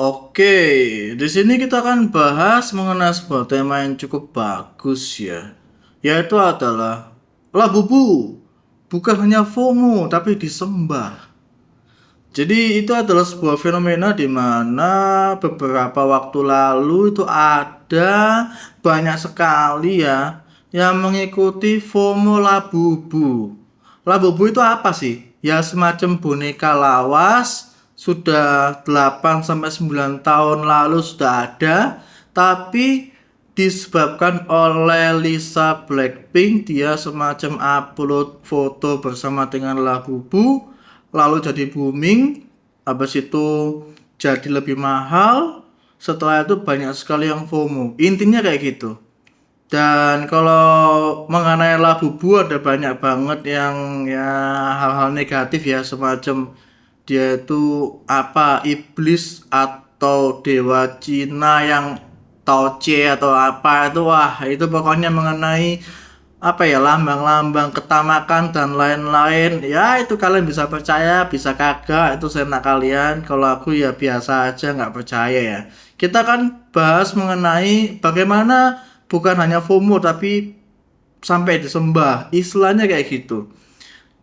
Oke, di sini kita akan bahas mengenai sebuah tema yang cukup bagus ya, yaitu adalah Labubu. Bukan hanya FOMO, tapi disembah. Jadi itu adalah sebuah fenomena di mana beberapa waktu lalu itu ada banyak sekali ya yang mengikuti FOMO Labubu. Labubu itu apa sih? Ya semacam boneka lawas, sudah 8 sampai 9 tahun lalu sudah ada, tapi disebabkan oleh Lisa Blackpink, dia semacam upload foto bersama dengan Labubu lalu jadi booming, habis itu jadi lebih mahal, setelah itu banyak sekali yang FOMO, intinya kayak gitu. Dan kalau mengenai Labubu ada banyak banget yang ya hal-hal negatif ya, semacam dia itu apa, iblis atau dewa Cina yang Tauce atau apa itu, wah itu pokoknya mengenai apa ya, lambang-lambang ketamakan dan lain-lain ya. Itu kalian bisa percaya bisa kagak, itu seenak kalian. Kalau aku ya biasa aja, nggak percaya ya. Kita kan bahas mengenai bagaimana bukan hanya FOMO tapi sampai disembah, istilahnya kayak gitu.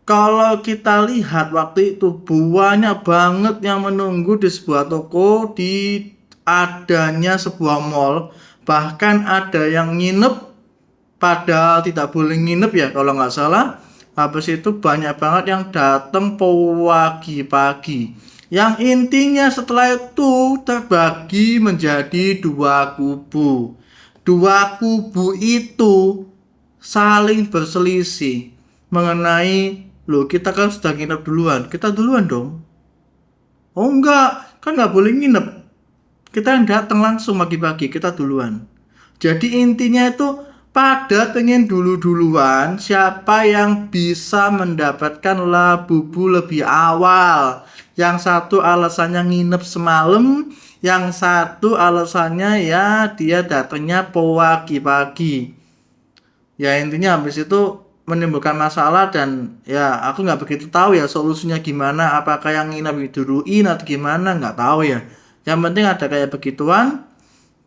Kalau kita lihat waktu itu banyak banget yang menunggu di sebuah toko, di adanya sebuah mall, bahkan ada yang nginep padahal tidak boleh nginep ya kalau nggak salah. Habis itu banyak banget yang datang pagi-pagi, yang intinya setelah itu terbagi menjadi dua kubu itu saling berselisih mengenai, loh kita kan sudah nginep duluan, kita duluan dong. Oh enggak, kan nggak boleh nginep, kita yang datang langsung pagi-pagi, kita duluan. Jadi intinya itu pada pengen dulu-duluan siapa yang bisa mendapatkan Labubu lebih awal. Yang satu alasannya nginep semalam, yang satu alasannya ya dia datangnya pagi-pagi. Ya intinya habis itu menimbulkan masalah, dan ya aku nggak begitu tahu ya solusinya gimana, apakah yang nginep duluin atau gimana, nggak tahu ya. Yang penting ada kayak begituan,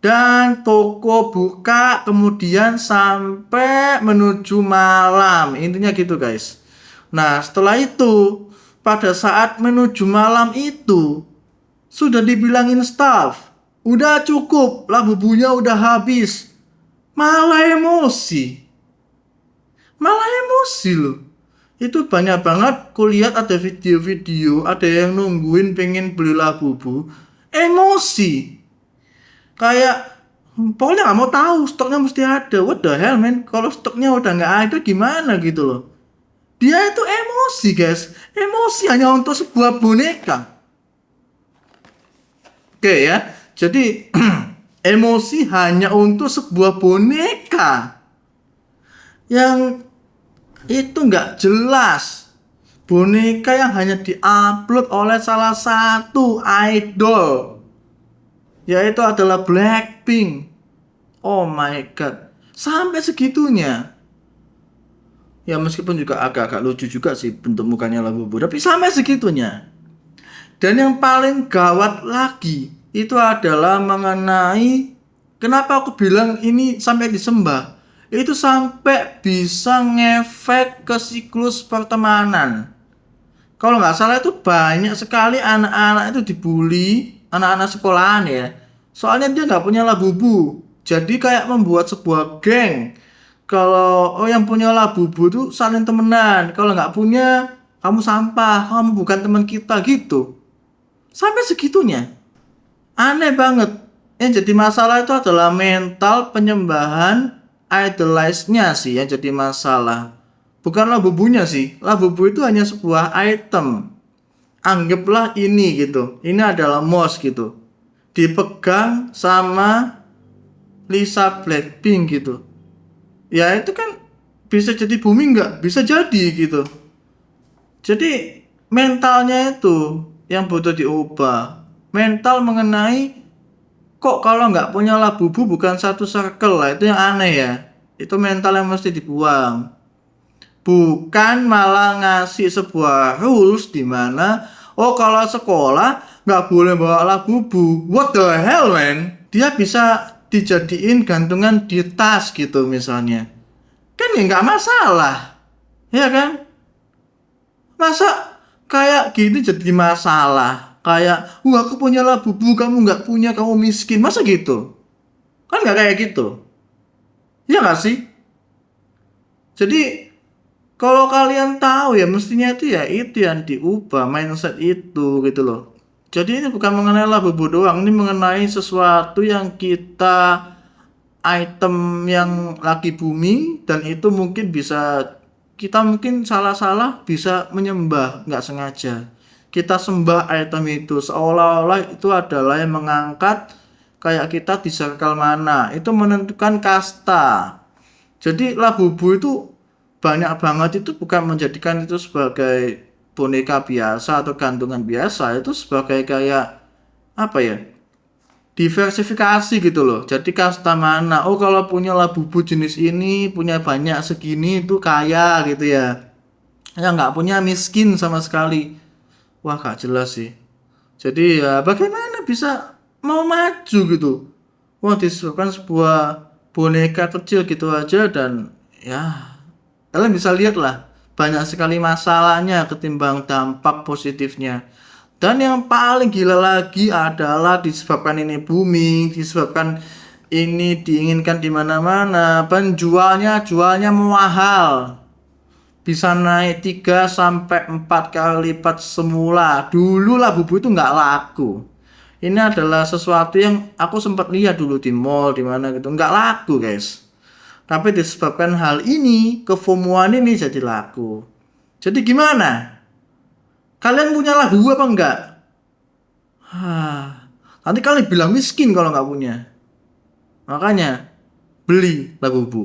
dan toko buka kemudian sampai menuju malam, intinya gitu guys. Nah setelah itu pada saat menuju malam itu sudah dibilangin staff udah cukup, Labubunya udah habis, malah emosi, loh. Itu banyak banget kulihat, ada video-video ada yang nungguin pengen beli Labubu, emosi kayak pokoknya nggak mau tahu, stoknya mesti ada. What the hell man, kalau stoknya udah nggak ada gimana gitu loh. Dia itu emosi guys, emosi hanya untuk sebuah boneka. Oke ya, jadi emosi hanya untuk sebuah boneka yang itu nggak jelas, boneka yang hanya diupload oleh salah satu idol, yaitu adalah Blackpink. Oh my god, sampai segitunya. Ya meskipun juga agak-agak lucu juga sih bentuk mukanya Labubu, tapi sampai segitunya. Dan yang paling gawat lagi itu adalah mengenai kenapa aku bilang ini sampai disembah. Itu sampai bisa ngefek ke siklus pertemanan. Kalau nggak salah itu banyak sekali anak-anak itu dibully, anak-anak sekolahan ya. Soalnya dia nggak punya Labubu. Jadi kayak membuat sebuah geng. Kalau yang punya Labubu tuh saling temenan. Kalau nggak punya, kamu sampah, kamu bukan teman kita gitu. Sampai segitunya. Aneh banget. Yang jadi masalah itu adalah mental penyembahan idolize-nya sih yang jadi masalah. Bukan Labubunya sih. Labubu itu hanya sebuah item. Anggaplah ini gitu. Ini adalah mouse gitu. Dipegang sama Lisa Blackpink gitu. Ya itu kan bisa jadi booming nggak? Bisa jadi gitu. Jadi mentalnya itu yang butuh diubah. Mental mengenai kok kalau nggak punya Labubu bukan satu circle lah, itu yang aneh ya. Itu mental yang mesti dibuang. Bukan malah ngasih sebuah rules di mana oh kalau sekolah nggak boleh bawa Labubu. What the hell, man? Dia bisa dijadiin gantungan di tas gitu misalnya. Kan ya nggak masalah. Ya kan? Masa kayak gini jadi masalah? Kayak, wah aku punya Labubu, kamu nggak punya, kamu miskin. Masa gitu? Kan nggak kayak gitu. Iya nggak sih? Jadi kalau kalian tahu ya mestinya itu yang diubah mindset itu gitu loh. Jadi ini bukan mengenai Labubu doang, ini mengenai sesuatu yang item yang lagi booming dan itu mungkin bisa kita mungkin salah-salah bisa menyembah nggak sengaja. Kita sembah item itu seolah-olah itu adalah yang mengangkat kayak kita di circle mana. Itu menentukan kasta. Jadi Labubu itu banyak banget itu bukan menjadikan itu sebagai boneka biasa atau gantungan biasa, itu sebagai kayak apa ya? Diversifikasi gitu loh. Jadi kasta mana? Oh, kalau punya Labubu jenis ini, punya banyak segini itu kaya gitu ya. Yang nggak punya miskin sama sekali. Wah, gak jelas sih. Jadi ya bagaimana bisa mau maju gitu? Wah, disebabkan sebuah boneka kecil gitu aja dan ya kalian bisa lihat lah banyak sekali masalahnya ketimbang dampak positifnya. Dan yang paling gila lagi adalah disebabkan ini booming, disebabkan ini diinginkan di mana-mana, jualnya mahal. Bisa naik 3 sampai 4 kali lipat semula. Dulu lah bubu itu nggak laku. Ini adalah sesuatu yang aku sempat lihat dulu di mall di mana gitu, nggak laku, guys. Tapi disebabkan hal ini, kefomoan ini jadi laku. Jadi gimana? Kalian punya labu apa enggak? Nanti kalian bilang miskin kalau nggak punya. Makanya beli labu bu.